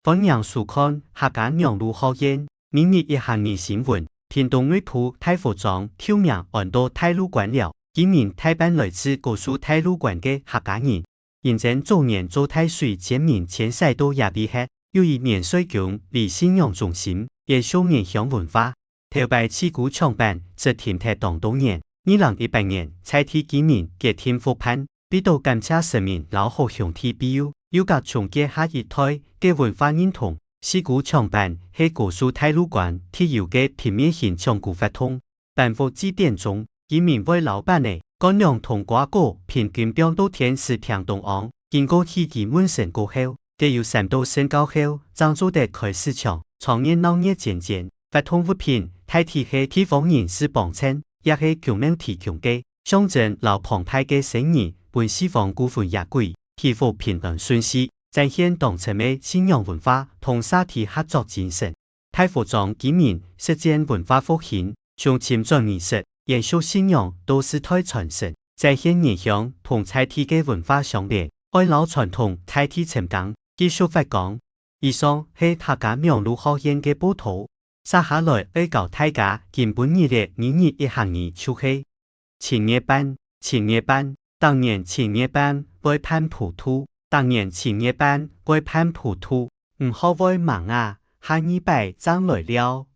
分享速看客家釀如何演，明日一行年新聞，屏東瑞埔太佛莊挑名按到太魯館了。今年太班來自高速太魯館嘅客家人，認真做年做太水前面前賽都也厲害，又以免水宮為信仰中心，也受面向文化。頭擺刺股長板則停台當多年，2018年才替今年嘅天福潘，必到感謝神明老好兄弟必友。又甲重建下一代嘅文化認同，刺股長板係高速太魯館鐵有嘅平面形象古發通，辦復祭典中，以免為老闆嘅乾糧同瓜果平均標到天時平東昂，經過希期滿身過後，嘅有3到升高後，張做得開市場，創業鬧熱漸漸，發通物品，太體係地方人士幫襯，也係強命提供嘅，象徵老澎湃嘅生意，本西方股份也貴。祈福平安順遂，展現當層嘅信仰文化同社體合作精神。太佛莊今年實踐文化復興，從簽證儀式、延續信仰到時代傳承，展現異鄉同在地嘅文化相連，愛老傳統在地成長，繼續發光。以上係客家釀如何演嘅報道，接下來會教大家根本日曆明日一行年出去。青葉班，當年青葉班會攀普土，當年青葉班會攀普土，唔好會忙啊，下一拜將來了。